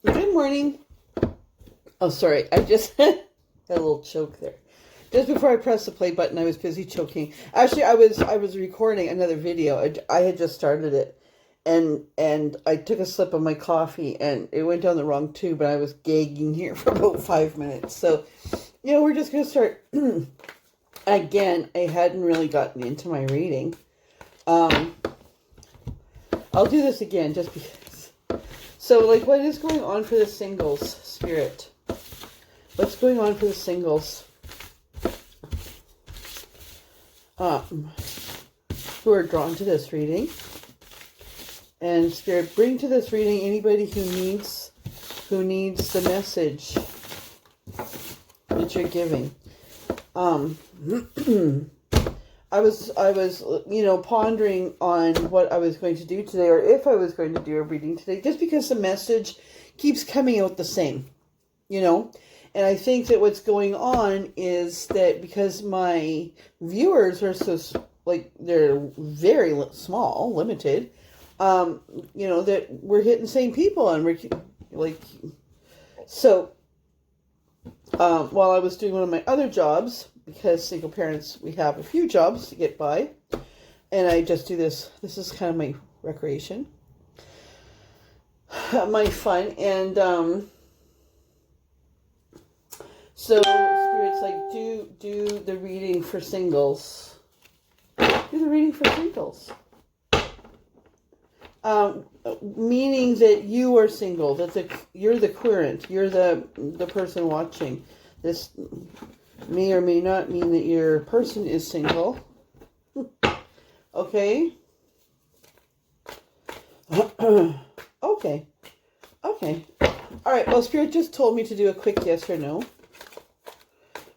Good morning. Oh, sorry. I just had a little choke there. Just before I pressed the play button, I was busy choking. Actually, I was recording another video. I had just started it, and I took a sip of my coffee, and it went down the wrong tube, and I was gagging here for about 5 minutes. So, we're just gonna start again. I hadn't really gotten into my reading. I'll do this again just because. So, what is going on for the singles, Spirit? What's going on for the singles? Who are drawn to this reading. And Spirit, bring to this reading anybody who needs the message that you're giving. I was pondering on what I was going to do today, or if I was going to do a reading today, just because the message keeps coming out the same, And I think that what's going on is that because my viewers are so, they're very small, limited, that we're hitting the same people, and while I was doing one of my other jobs, because single parents, we have a few jobs to get by, and I just do this. This is kind of my recreation, my fun, and so Spirit's do the reading for singles. Do the reading for singles. Meaning that you are single, that you're the querent, you're the person watching. This may or may not mean that your person is single. Okay? Okay. Alright, well, Spirit just told me to do a quick yes or no.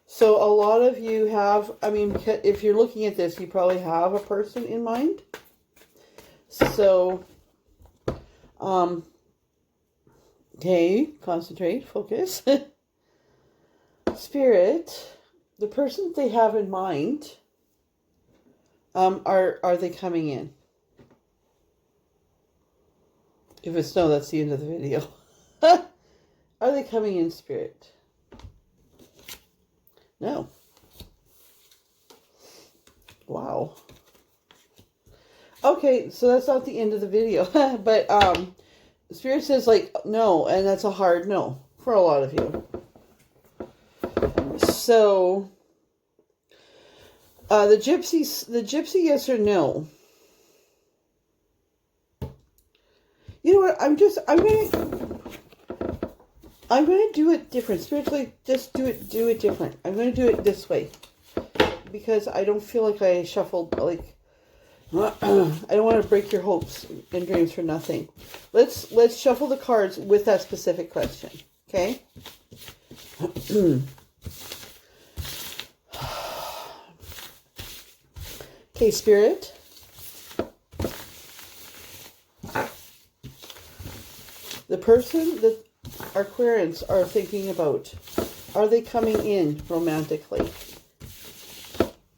So a lot of you have, if you're looking at this, you probably have a person in mind. So, okay, concentrate, focus. Spirit, the person they have in mind, are they coming in? If it's no, that's the end of the video. Are they coming in, Spirit? No. Wow. Okay, so that's not the end of the video. But Spirit says no, and that's a hard no for a lot of you. So the gypsy yes or no. You know what? I'm gonna do it different. Spiritually, just do it different. I'm gonna do it this way. Because I don't feel like I shuffled, I don't want to break your hopes and dreams for nothing. Let's shuffle the cards with that specific question. Okay? Okay, Spirit. The person that our querents are thinking about, are they coming in romantically?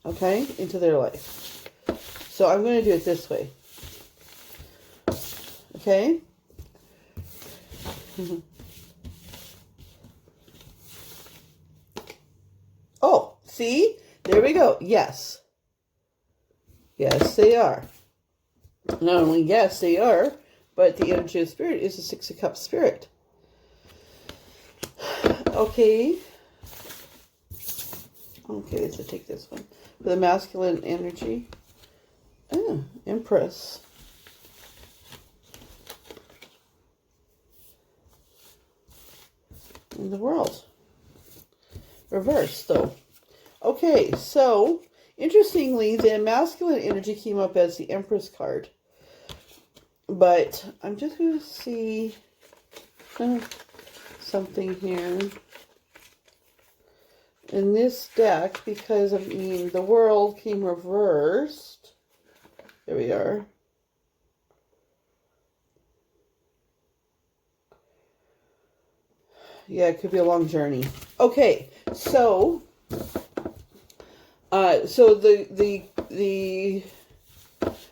Okay? Into their life. So I'm going to do it this way. Okay? Oh, see? There we go. Yes. Yes, they are. Not only yes, they are, but the energy of Spirit is the Six of Cups Spirit. Okay. Okay, so take this one. For the masculine energy. Empress. In the world. Reverse, though. Okay, so, interestingly, the masculine energy came up as the Empress card. But I'm just going to see something here. In this deck, because the world came reversed. There we are. Yeah, it could be a long journey. Okay, so the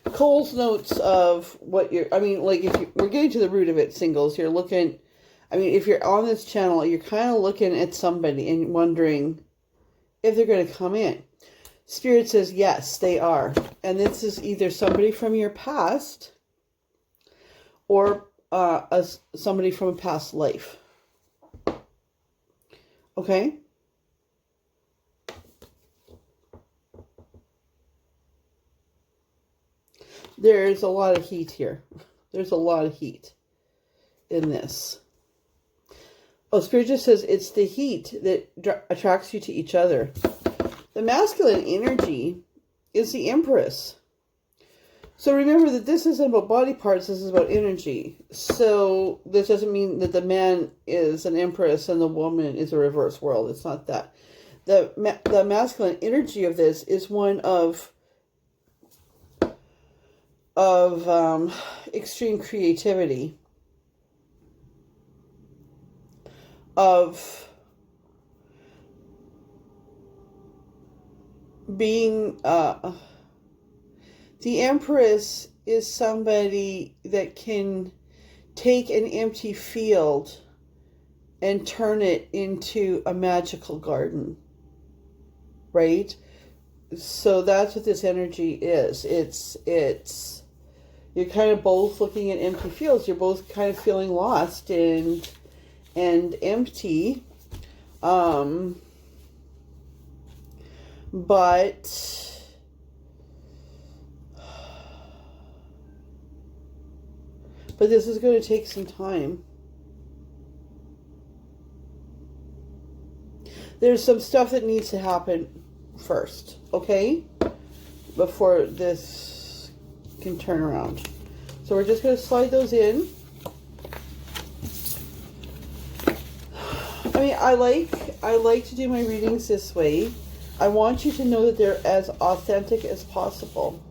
Cole's notes of what you're, if we're getting to the root of it, singles, you're looking I mean, if you're on this channel, you're kind of looking at somebody and wondering if they're going to come in. Spirit says, yes, they are. And this is either somebody from your past or somebody from a past life. Okay? There's a lot of heat here. There's a lot of heat in this. Oh, Spirit just says it's the heat that attracts you to each other. The masculine energy is the Empress. So remember that this isn't about body parts, this is about energy. So this doesn't mean that the man is an Empress and the woman is a reverse world. It's not that. The masculine energy of this is one of extreme creativity, of being the Empress is somebody that can take an empty field and turn it into a magical garden, right? So that's what this energy is. It's you're kind of both looking at empty fields. You're both kind of feeling lost and empty. But this is going to take some time. There's some stuff that needs to happen first, okay? Before this can turn around. So we're just going to slide those in. I mean, I like to do my readings this way. I want you to know that they're as authentic as possible.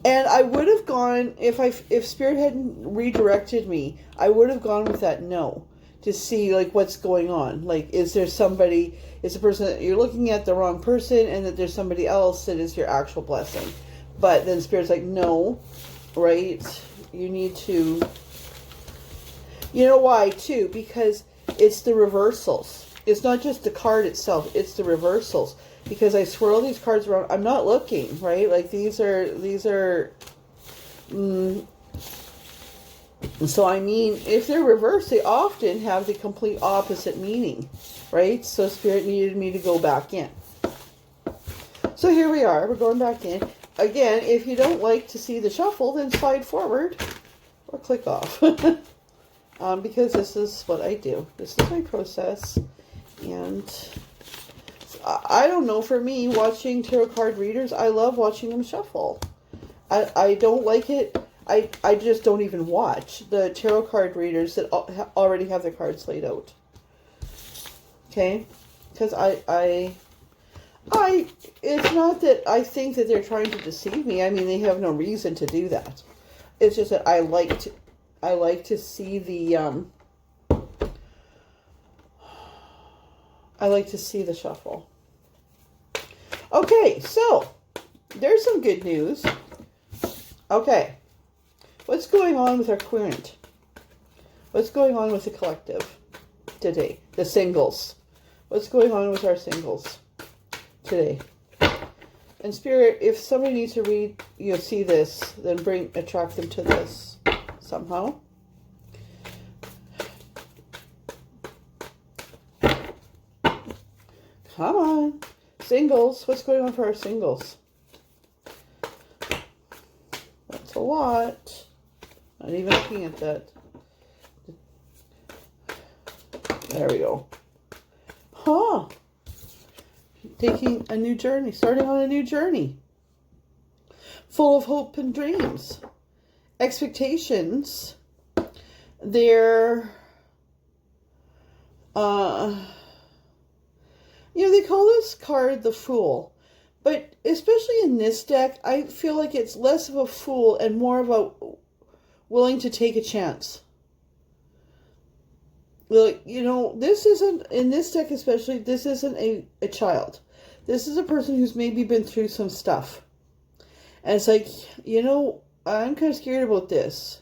And I would have gone, if Spirit hadn't redirected me, I would have gone with that no. To see, like, what's going on. Like, is there somebody, is the person that you're looking at the wrong person, and that there's somebody else that is your actual blessing. But then Spirit's like, no, right? You need to, you know why, too? Because it's the reversals. It's not just the card itself, it's the reversals. Because I swirl these cards around, I'm not looking, right? Like, these are so, I mean, if they're reversed, they often have the complete opposite meaning, right? So, Spirit needed me to go back in. So, here we are. We're going back in. Again, if you don't like to see the shuffle, then slide forward or click off. Because this is what I do. This is my process. And I don't know, for me, watching tarot card readers, I love watching them shuffle. I don't like it. I just don't even watch the tarot card readers that already have their cards laid out. Okay? Because it's not that I think that they're trying to deceive me. I mean, they have no reason to do that. It's just that I like to see the shuffle. Okay, so there's some good news. Okay. What's going on with our querent? What's going on with the collective today? The singles. What's going on with our singles today? And Spirit, if somebody needs to read, see this, then attract them to this somehow. Come on. Singles. What's going on for our singles? That's a lot. Not even looking at that. There we go. Huh. Taking a new journey. Starting on a new journey. Full of hope and dreams. Expectations. They're... they call this card the Fool. But especially in this deck, I feel like it's less of a fool and more of a willing to take a chance. Like, this isn't, in this deck especially, this isn't a child. This is a person who's maybe been through some stuff. And it's like, I'm kind of scared about this.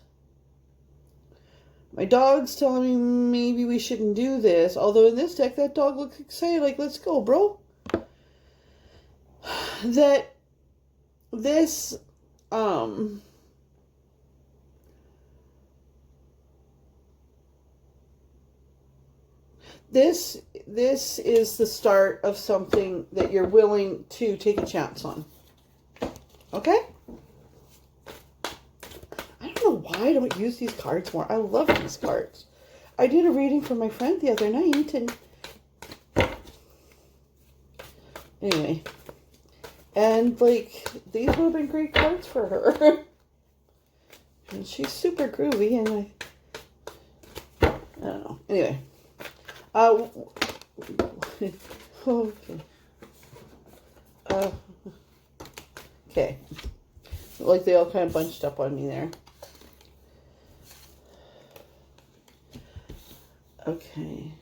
My dog's telling me maybe we shouldn't do this. Although in this deck, that dog looks excited, like, let's go, bro. That this, this is the start of something that you're willing to take a chance on. Okay? I don't know why I don't use these cards more. I love these cards. I did a reading for my friend the other night, and anyway. And, like, these would have been great cards for her. And she's super groovy, and I don't know. Anyway. Okay. Okay. Like, they all kind of bunched up on me there. Okay.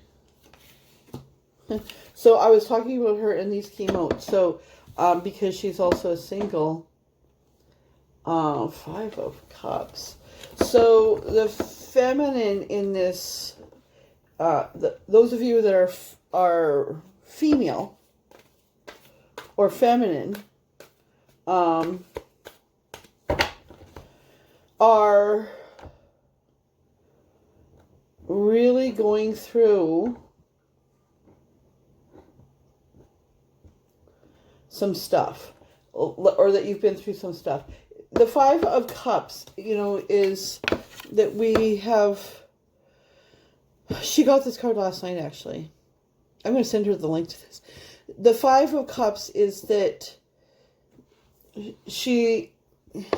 So I was talking about her and these came out. So, because she's also a single. 5 of Cups. So the feminine in this, those of you that are female or feminine, are really going through some stuff, or that you've been through some stuff. The 5 of Cups, you know, is that we have, she got this card last night, actually. I'm going to send her the link to this. The 5 of Cups is that she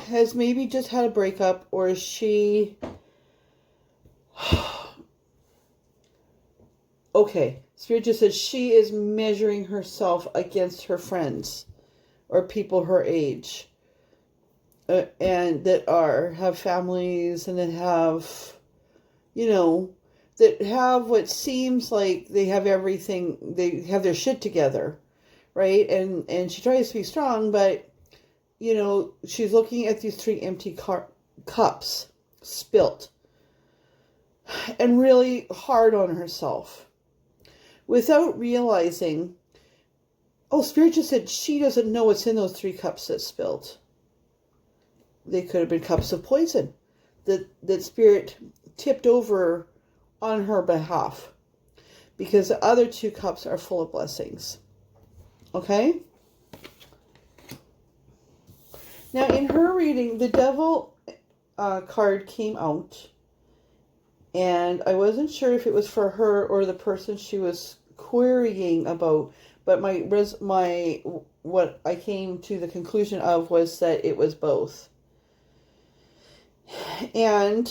has maybe just had a breakup, or she, okay, Spirit just says she is measuring herself against her friends or people her age, and that have families, and that have, you know, that have what seems like they have everything, they have their shit together, right? And she tries to be strong, but, you know, she's looking at these 3 empty cups spilt, and really hard on herself, without realizing, oh, Spirit just said she doesn't know what's in those 3 cups that spilled. They could have been cups of poison that Spirit tipped over on her behalf, because the other 2 cups are full of blessings. Okay? Now, in her reading, the Devil card came out, and I wasn't sure if it was for her or the person she was querying about, but what I came to the conclusion of was that it was both. And,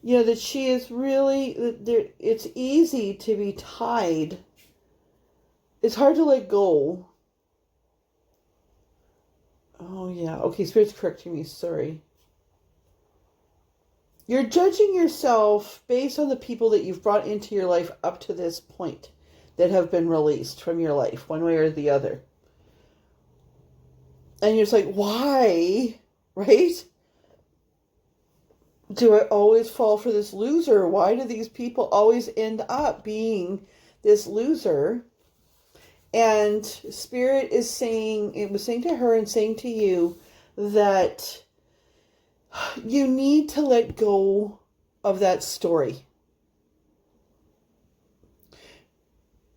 you know, that she is really, it's easy to be tied. It's hard to let go. Oh, yeah. Okay, Spirit's correcting me. Sorry. You're judging yourself based on the people that you've brought into your life up to this point that have been released from your life, one way or the other. And you're just like, why? Right? Do I always fall for this loser? Why do these people always end up being this loser? And Spirit is saying, it was saying to her and saying to you that you need to let go of that story.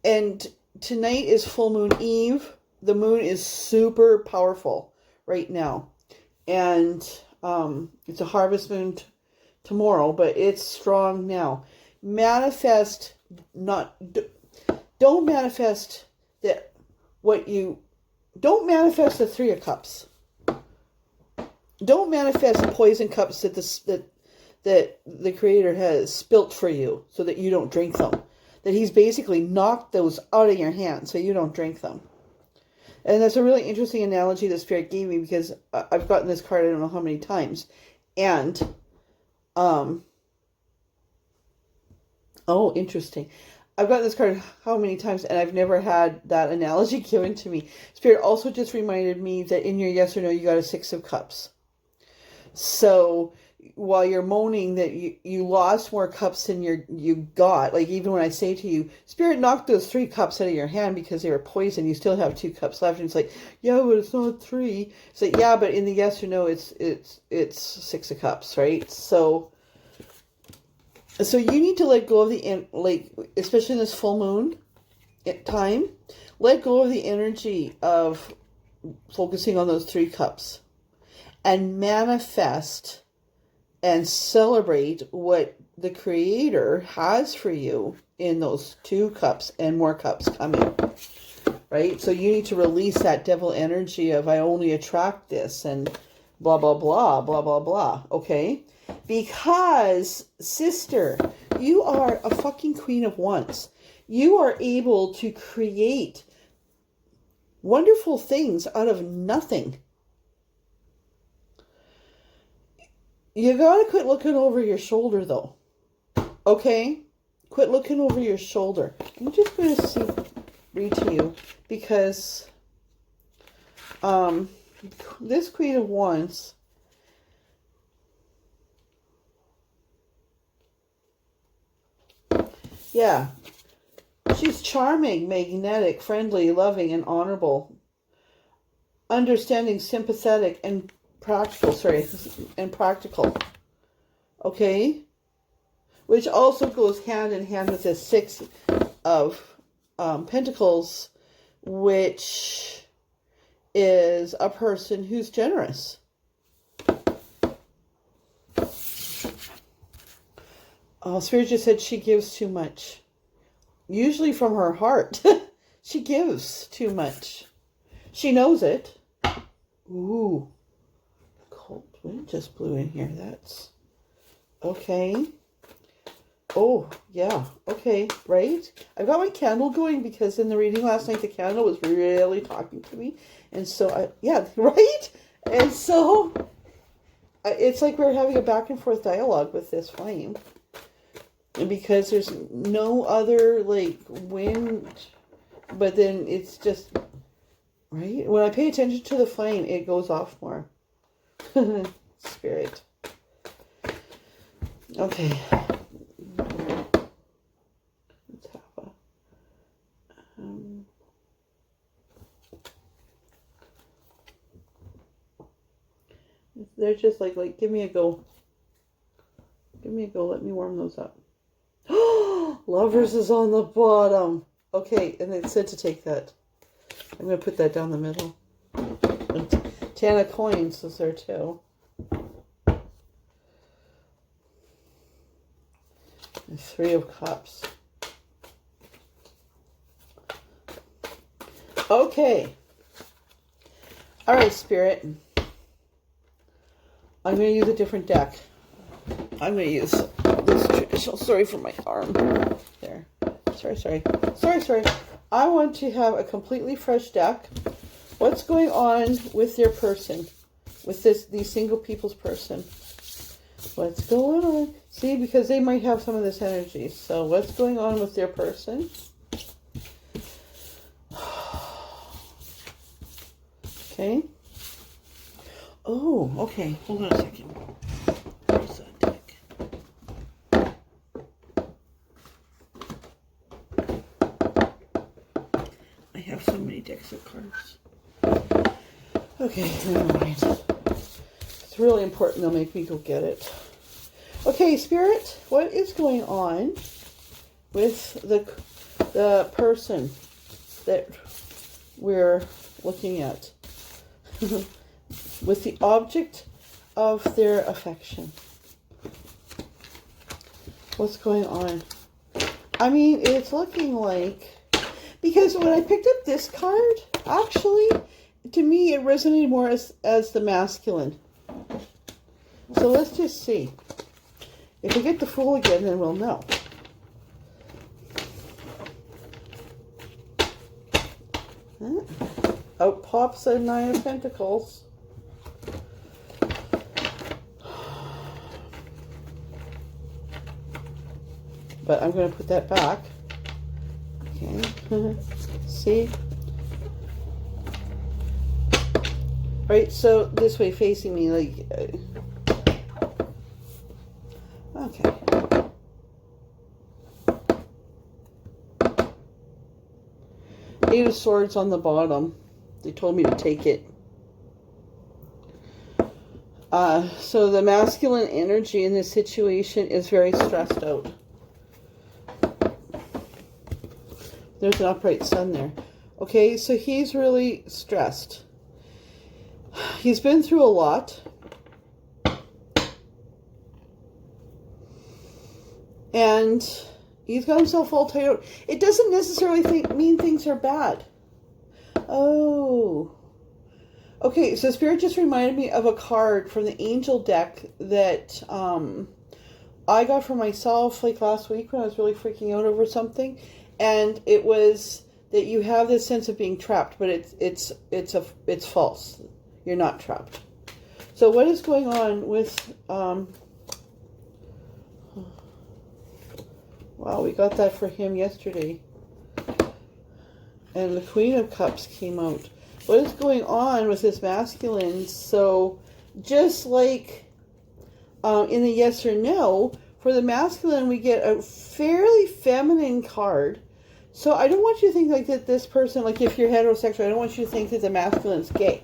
And tonight is full moon eve. The moon is super powerful right now. And it's a harvest moon tomorrow, but it's strong now. Manifest, don't manifest that don't manifest the 3 of Cups. Don't manifest the poison cups that the Creator has spilt for you so that you don't drink them. That He's basically knocked those out of your hand so you don't drink them. And that's a really interesting analogy that Spirit gave me, because I've gotten this card I don't know how many times. And, oh, interesting. I've gotten this card how many times, and I've never had that analogy given to me. Spirit also just reminded me that in your yes or no, you got a 6 of Cups. So while you're moaning that you lost more cups than you got, like even when I say to you, Spirit knocked those 3 cups out of your hand because they were poison, you still have 2 cups left. And it's like, yeah, but it's not 3. It's like, yeah, but in the yes or no, it's 6 of cups, right? So you need to let go of like, especially in this full moon time, let go of the energy of focusing on those 3 cups and manifest and celebrate what the Creator has for you in those 2 cups and more cups coming, right? So you need to release that devil energy of I only attract this and blah, blah, blah, blah, blah, blah, okay? Because, sister, you are a fucking queen of wands. You are able to create wonderful things out of nothing. You gotta quit looking over your shoulder, though. Okay? Quit looking over your shoulder. I'm just going to read to you because this Queen of Wands, yeah, she's charming, magnetic, friendly, loving, and honorable, understanding, sympathetic, and practical. Okay? Which also goes hand in hand with the 6 of Pentacles, which is a person who's generous. Oh, Spirit just said she gives too much. Usually from her heart. She gives too much. She knows it. Ooh. Cold wind just blew in here. That's okay. Oh, yeah. Okay, right? I've got my candle going because in the reading last night, the candle was really talking to me. And so, yeah, right? And so, it's like we're having a back and forth dialogue with this flame. And because there's no other, like, wind, but then it's just, right? When I pay attention to the flame, it goes off more. Spirit. Okay. Let's have a, they're just like, give me a go. Give me a go. Let me warm those up. Lovers is on the bottom. Okay, and it said to take that. I'm going to put that down the middle. And 10 of coins is there too. And 3 of cups. Okay. All right, Spirit. I'm going to use a different deck. I'm going to use this traditional. Sorry for my arm. There. Sorry. I want to have a completely fresh deck. What's going on with your person? With these single people's person? What's going on? See, because they might have some of this energy. So what's going on with their person? Okay. Oh, okay. Hold on a second. Where's that deck? I have so many decks of cards. Okay, never mind. It's really important they'll make me go get it. Okay, Spirit, what is going on with the person that we're looking at? With the object of their affection. What's going on? I mean, it's looking like... Because when I picked up this card, actually, to me, it resonated more as the masculine. So let's just see. If we get the Fool again, then we'll know. Out pops a 9 of Pentacles. But I'm going to put that back. Okay. See? Right, so this way facing me, like, Okay. Eight of Swords on the bottom. They told me to take it. So the masculine energy in this situation is very stressed out. There's an upright sun there. Okay, so he's really stressed. He's been through a lot. And he's got himself all tied out. It doesn't necessarily mean things are bad. Oh. Okay, so Spirit just reminded me of a card from the Angel deck that I got for myself like last week when I was really freaking out over something. And it was that you have this sense of being trapped, but it's false. You're not trapped. So what is going on with wow, we got that for him yesterday. And the Queen of Cups came out. What is going on with this masculine? So just like in the yes or no, for the masculine we get a fairly feminine card. So I don't want you to think like that this person, like if you're heterosexual, I don't want you to think that the masculine's gay.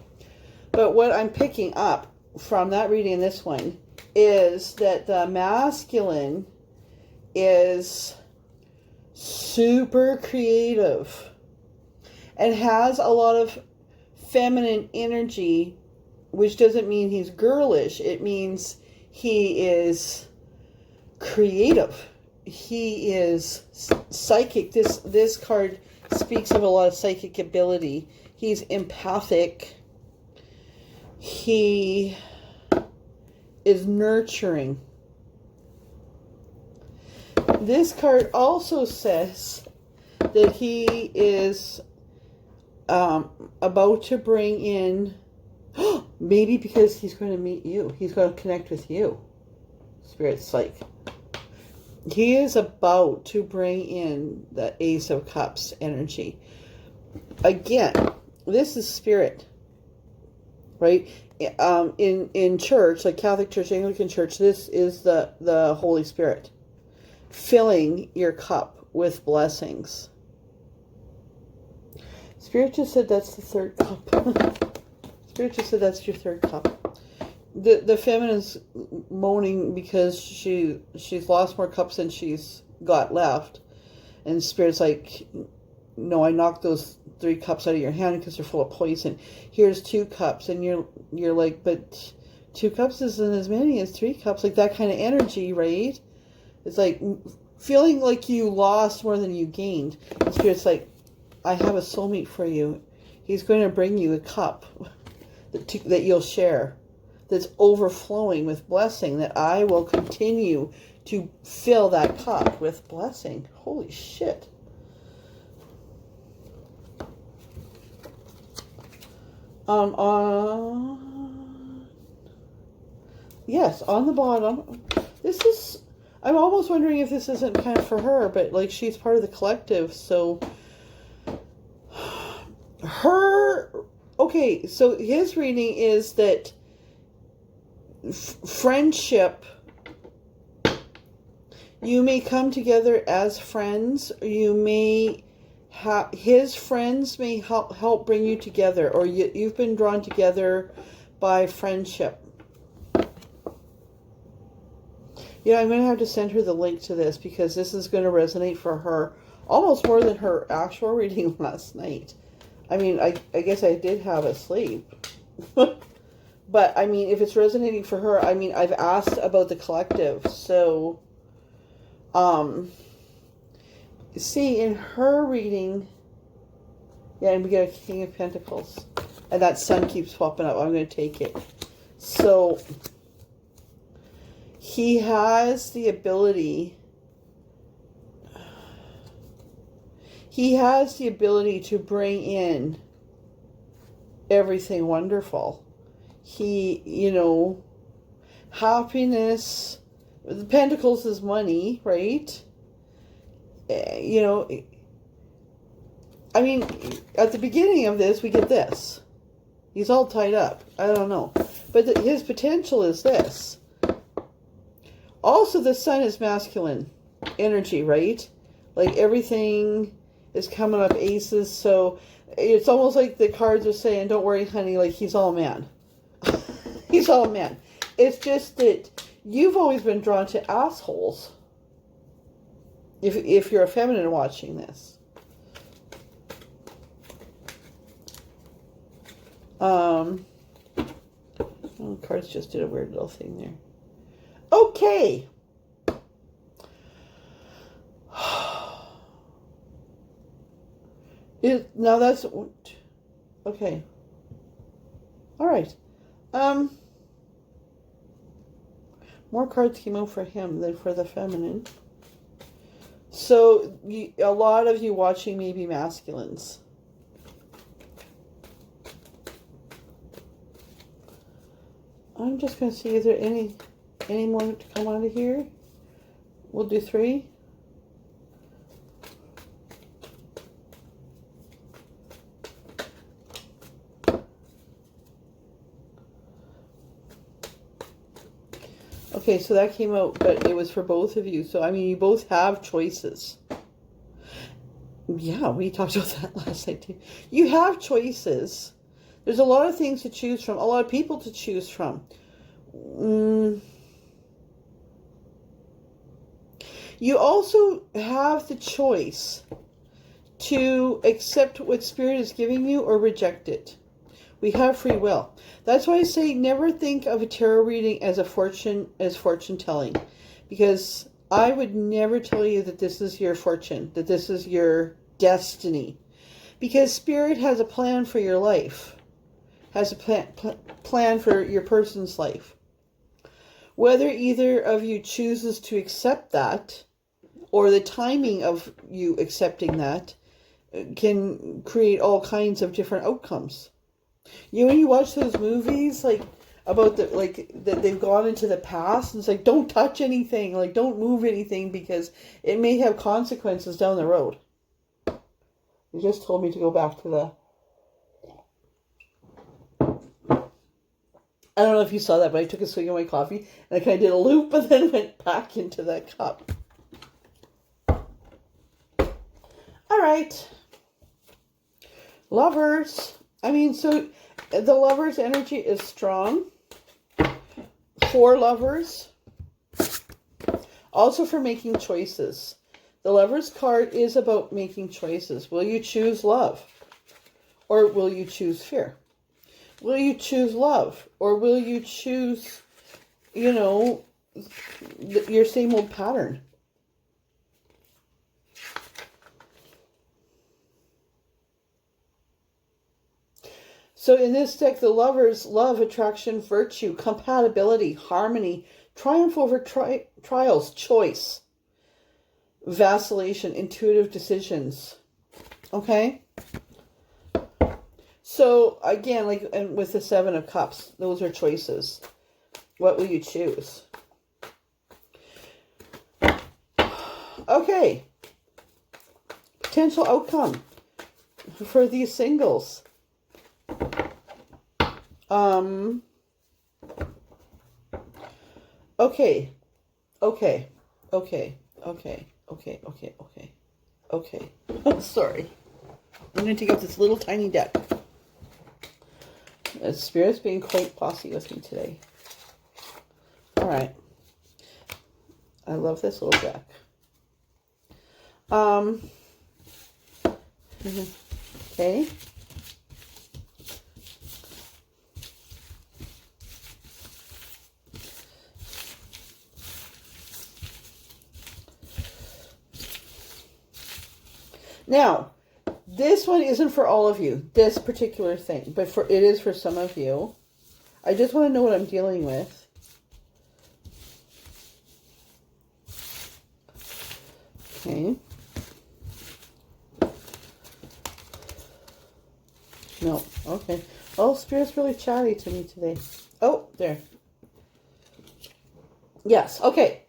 But what I'm picking up from that reading in this one is that the masculine is super creative and has a lot of feminine energy, which doesn't mean he's girlish. It means he is creative. He is psychic. This card speaks of a lot of psychic ability. He's empathic. He is nurturing. This card also says that he is about to bring in, maybe because he's going to meet you. He's going to connect with you. Spirit's like, he is about to bring in the Ace of Cups energy. Again, this is Spirit, right? In church, like Catholic Church, Anglican Church, this is the Holy Spirit filling your cup with blessings. Spirit just said that's the third cup. Spirit just said that's your third cup. The feminine's moaning because she's lost more cups than she's got left. And Spirit's like, no, I knocked those 3 cups out of your hand because they're full of poison. Here's 2 cups. And you're like, but 2 cups isn't as many as 3 cups. Like that kind of energy, right? It's like feeling like you lost more than you gained. And Spirit's like, I have a soulmate for you. He's going to bring you a cup that you'll share, that's overflowing with blessing, that I will continue to fill that cup with blessing. Holy shit. Yes, on the bottom. This is, I'm almost wondering if this isn't kind of for her, but like she's part of the collective, so okay, so his reading is that friendship, you may come together as friends, you may have, his friends may help bring you together, or you've been drawn together by friendship. Yeah, I'm going to have to send her the link to this because this is going to resonate for her almost more than her actual reading last night. I mean, I guess I did have a sleep. But, I mean, if it's resonating for her, I mean, I've asked about the collective. So, see, in her reading, yeah, and we get a King of Pentacles. And that sun keeps popping up. I'm going to take it. So, he has the ability... He has the ability to bring in everything wonderful. He, you know, happiness, the Pentacles is money, right? You know, I mean, at the beginning of this, we get this. He's all tied up. I don't know. But his potential is this. Also, the sun is masculine energy, right? Like everything is coming up aces. So it's almost like the cards are saying, don't worry, honey, like he's all man. He's all man. It's just that you've always been drawn to assholes. If you're a feminine watching this. Oh, cards just did a weird little thing there. Okay. Now that's okay. All right. More cards came out for him than for the feminine. So a lot of you watching may be masculines. I'm just going to see, is there any more to come out of here? We'll do 3. Okay, so that came out, but it was for both of you. So, I mean, you both have choices. Yeah, we talked about that last night too. You have choices. There's a lot of things to choose from, a lot of people to choose from. You also have the choice to accept what Spirit is giving you or reject it. We have free will. That's why I say never think of a tarot reading as fortune telling. Because I would never tell you that this is your fortune, that this is your destiny. Because Spirit has a plan for your life. Has a plan for your person's life. Whether either of you chooses to accept that, or the timing of you accepting that, can create all kinds of different outcomes. When you watch those movies, like, about that they've gone into the past, and it's like, don't touch anything, like, don't move anything, because it may have consequences down the road. You just told me to go back to the... I don't know if you saw that, but I took a swig of my coffee, and I kind of did a loop, and then went back into that cup. All right. Lovers. I mean, so the Lovers energy is strong. For lovers. Also for making choices. The Lovers card is about making choices. Will you choose love? Or will you choose fear? Will you choose love? Or will you choose, your same old pattern? So in this deck, the Lovers, love, attraction, virtue, compatibility, harmony, triumph over trials, choice, vacillation, intuitive decisions. Okay? So again, like, and with the 7 of Cups, those are choices. What will you choose? Okay. Potential outcome for these singles. Okay. Sorry. I'm going to take out this little tiny deck. Spirit's being quite bossy with me today. All right. I love this little deck. Okay. Now, this one isn't for all of you, this particular thing, but it is for some of you. I just want to know what I'm dealing with. Okay. No, okay. Oh, Spirit's really chatty to me today. Oh, there. Yes, okay.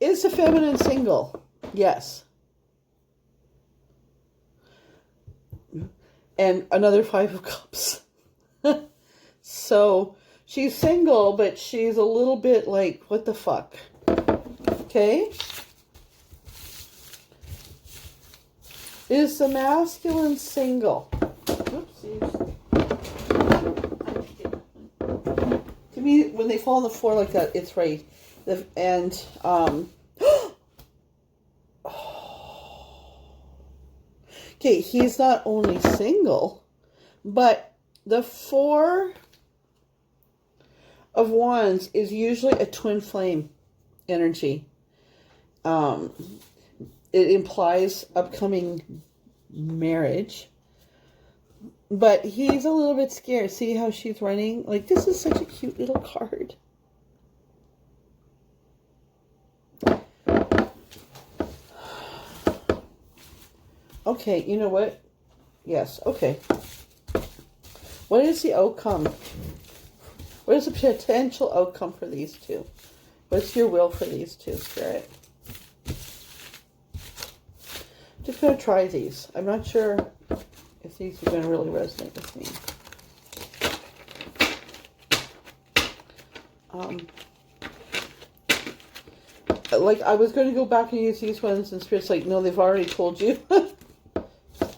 Is the feminine single? Yes. And another 5 of Cups. So she's single, but she's a little bit like, what the fuck? Okay? Is the masculine single? Oopsies. To me, when they fall on the floor like that, it's right. And, okay, he's not only single, but the Four of Wands is usually a twin flame energy. It implies upcoming marriage. But he's a little bit scared. See how she's running? Like, this is such a cute little card. Okay, you know what? Yes, okay. What is the outcome? What is the potential outcome for these two? What's your will for these two, Spirit? Just going to try these. I'm not sure if these are going to really resonate with me. Like, I was going to go back and use these ones, and Spirit's like, no, they've already told you.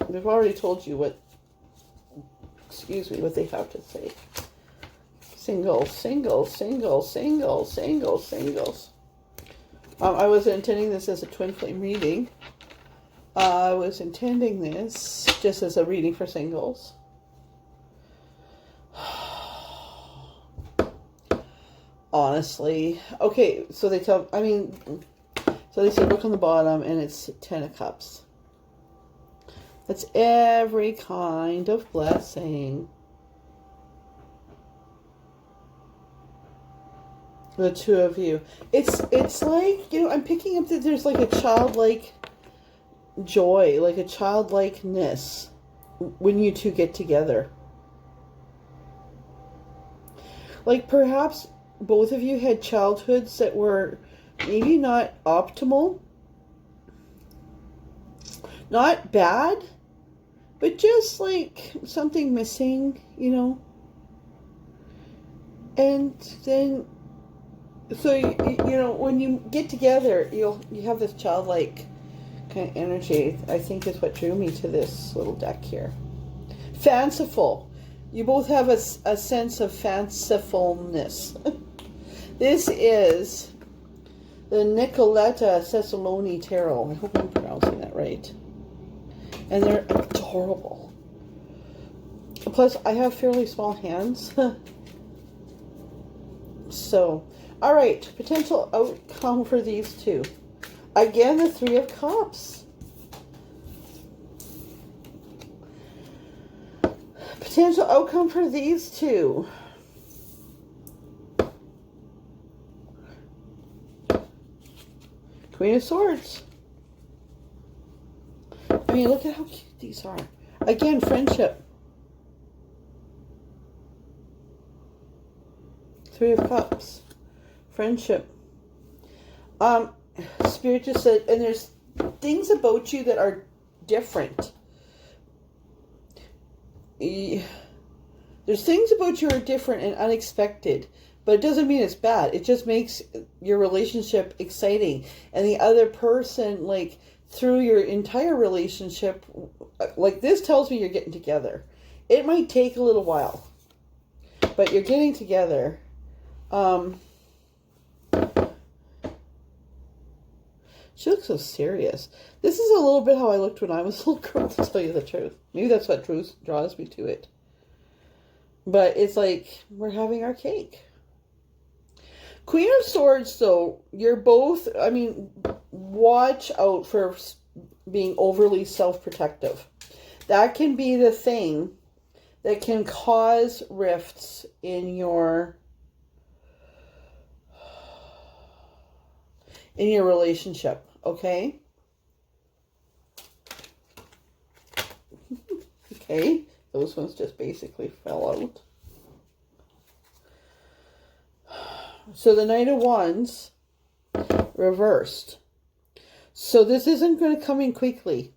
They've already told you what, excuse me, what they have to say. Singles, singles, singles, singles, singles, singles. I wasn't intending this as a twin flame reading. I was intending this just as a reading for singles. Honestly. Okay, so they tell, so they say look on the bottom and it's 10 of Cups. That's every kind of blessing. The two of you. It's like, you know, I'm picking up that there's like a childlike joy, like a childlikeness when you two get together. Like perhaps both of you had childhoods that were maybe not optimal, not bad, but just like something missing, you know. And then, so you know, when you get together, you have this childlike kind of energy. I think is what drew me to this little deck here. Fanciful. You both have a sense of fancifulness. This is the Nicoletta Cessaloni Tarot. I hope I'm pronouncing that right. And they're adorable. Plus, I have fairly small hands. So, all right. Potential outcome for these two. Again, the Three of Cups. Potential outcome for these two. Queen of Swords. I mean, look at how cute these are. Again, friendship. Three of Cups. Friendship. Spirit just said, and there's things about you that are different. There's things about you are different and unexpected, but it doesn't mean it's bad. It just makes your relationship exciting. And the other person, like, through your entire relationship, like, this tells me you're getting together. It might take a little while, but you're getting together. She looks so serious. This is a little bit how I looked when I was a little girl, to tell you the truth. Maybe that's what draws me to it. But it's like, we're having our cake. Queen of Swords, though, you're both, I mean, watch out for being overly self-protective. That can be the thing that can cause rifts in your relationship, okay? Okay, those ones just basically fell out. So the Knight of Wands reversed. So this isn't going to come in quickly.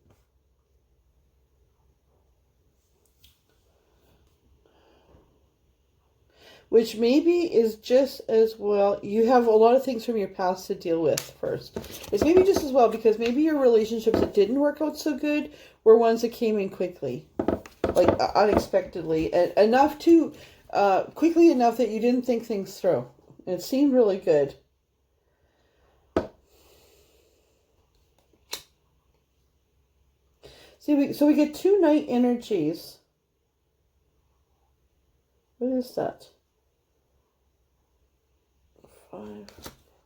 which maybe is just as well. You have a lot of things from your past to deal with first. It's maybe just as well because maybe your relationships that didn't work out so good were ones that came in quickly, like unexpectedly, and enough to, quickly enough that you didn't think things through. It seemed really good. See, so we get 2 Knight energies. What is that? 5.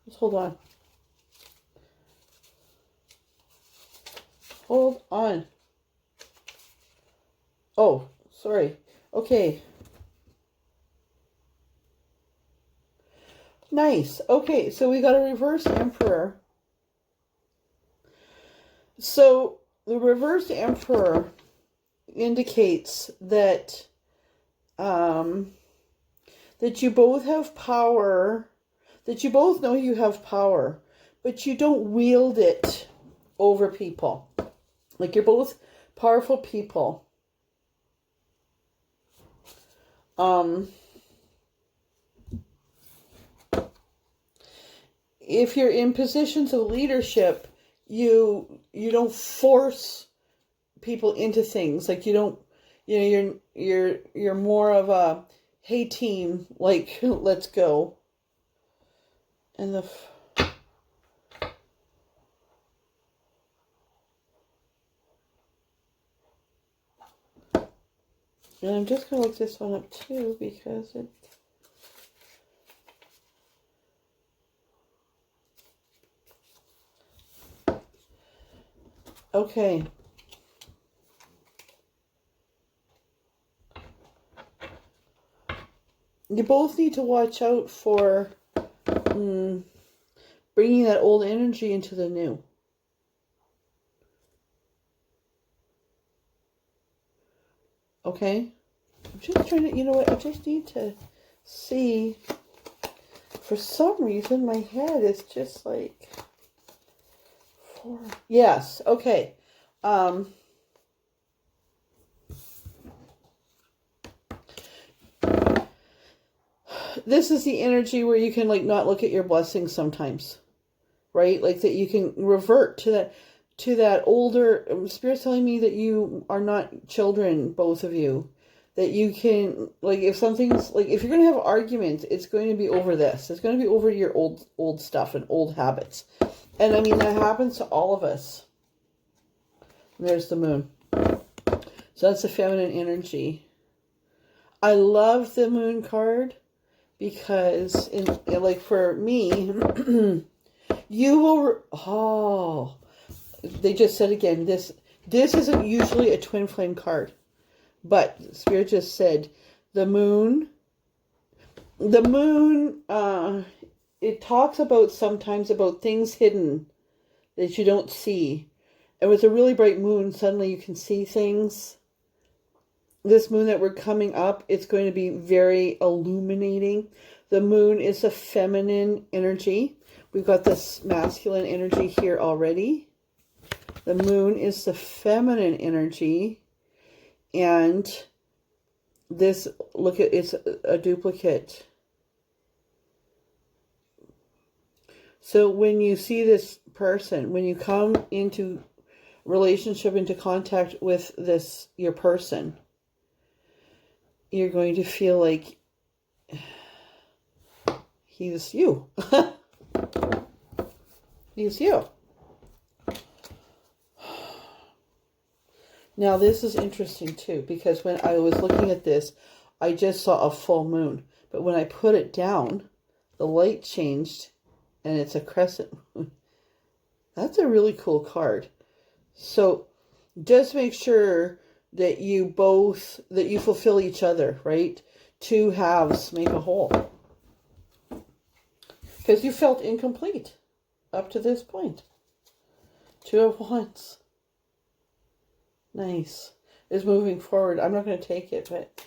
Just hold on. Hold on. Oh, sorry. Okay. Nice. Okay, so we got a reverse Emperor. So the reverse Emperor indicates that that you both have power, that you both know you have power, but you don't wield it over people. Like you're both powerful people. If you're in positions of leadership, you don't force people into things. Like you don't, you're more of a, hey team, like let's go. And I'm just gonna look this one up too because it. Okay. You both need to watch out for bringing that old energy into the new. Okay? I'm just trying to, you know what, I just need to see. For some reason, my head is just like... Yes, okay. This is the energy where you can like not look at your blessings sometimes, right? Like that you can revert to that older spirit's telling me that you are not children, both of you, that you can, like, if something's like, if you're going to have arguments, it's going to be over this. It's going to be over your old stuff and old habits. And I mean, that happens to all of us. There's the moon. So that's the feminine energy. I love the moon card because like for me, you will, they just said again, this isn't usually a twin flame card, but Spirit just said the moon, it talks about sometimes about things hidden that you don't see. And with a really bright moon, suddenly you can see things. This moon that we're coming up, it's going to be very illuminating. The moon is a feminine energy. We've got this masculine energy here already. The moon is the feminine energy. And this, look at, it's a duplicate. So when you see this person, when you come into relationship, into contact with this, your person, you're going to feel like he's you. He's you. Now this is interesting too, because when I was looking at this, I just saw a full moon. But when I put it down, the light changed and it's a crescent moon. That's a really cool card. So just make sure that you fulfill each other, right? 2 halves make a whole. Because you felt incomplete up to this point. 2 of Wands. Nice. Is moving forward. I'm not going to take it, but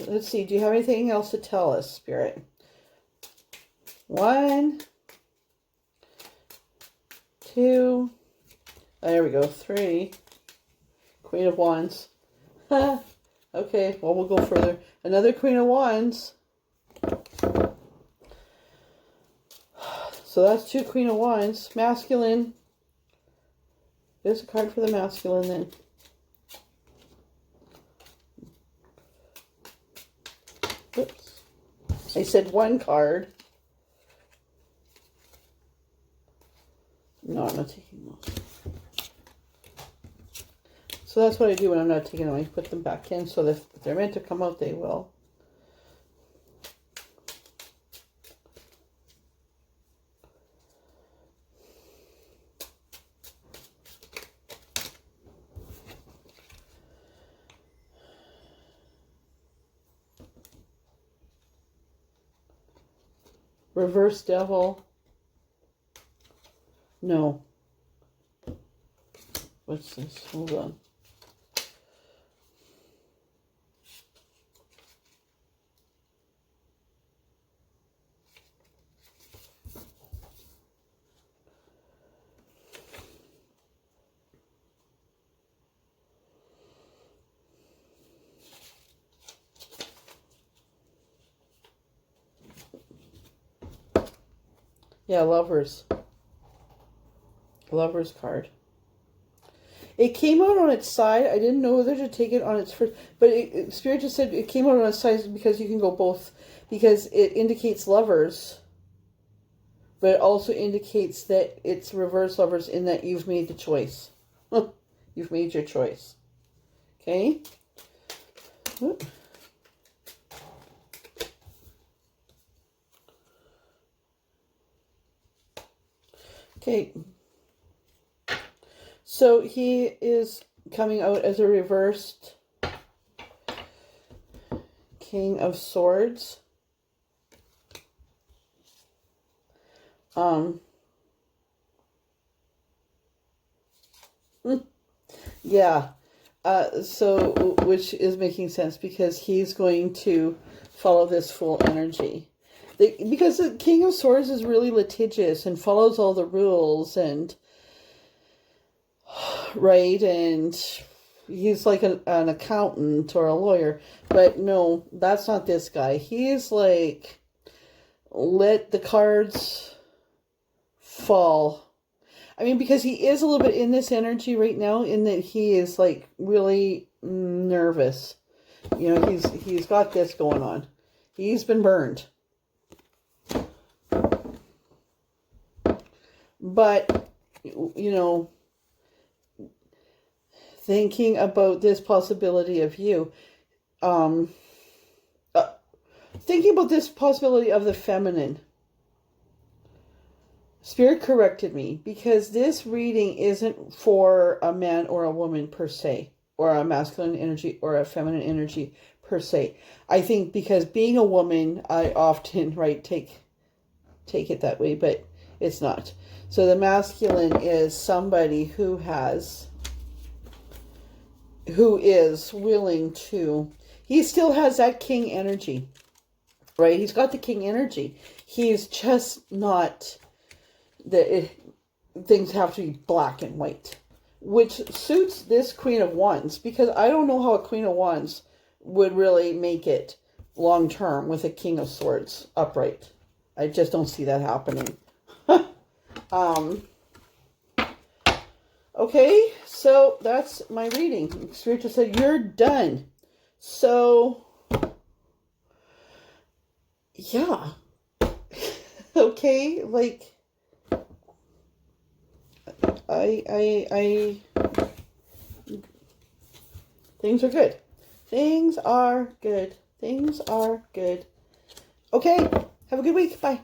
let's see. Do you have anything else to tell us, Spirit? 1, 2, there we go, 3. Queen of Wands. Okay, well, we'll go further. Another Queen of Wands. So that's 2 Queen of Wands. Masculine. There's a card for the masculine then. Oops. I said 1 card. No, I'm not taking those. So that's what I do when I'm not taking them. I put them back in so that if they're meant to come out, they will. Reverse Devil. No. What's this? Hold on. Yeah, Lovers. Lovers card. It came out on its side. I didn't know whether to take it on its first, but Spirit just said it came out on its side because you can go both, because it indicates lovers, but it also indicates that it's reverse lovers in that you've made the choice. You've made your choice. Okay? Whoop. Okay. So he is coming out as a reversed King of Swords. Yeah. So, which is making sense because he's going to follow this full energy. Because the King of Swords is really litigious and follows all the rules and, right, and he's like an accountant or a lawyer. But no, that's not this guy. He's like, let the cards fall. I mean, because he is a little bit in this energy right now, in that he is like really nervous. You know, he's got this going on. He's been burned. But, you know, thinking about this possibility of you, thinking about this possibility of the feminine, Spirit corrected me, because this reading isn't for a man or a woman per se, or a masculine energy or a feminine energy per se. I think because being a woman, I often, right, take it that way, but it's not. So the masculine is somebody who is willing to, he still has that king energy, right? He's got the king energy. He's just not, things have to be black and white, which suits this Queen of Wands, because I don't know how a Queen of Wands would really make it long term with a King of Swords upright. I just don't see that happening. Okay, so that's my reading. Spirit just said, you're done. So, yeah. Okay, like, things are good. Things are good. Things are good. Okay, have a good week. Bye.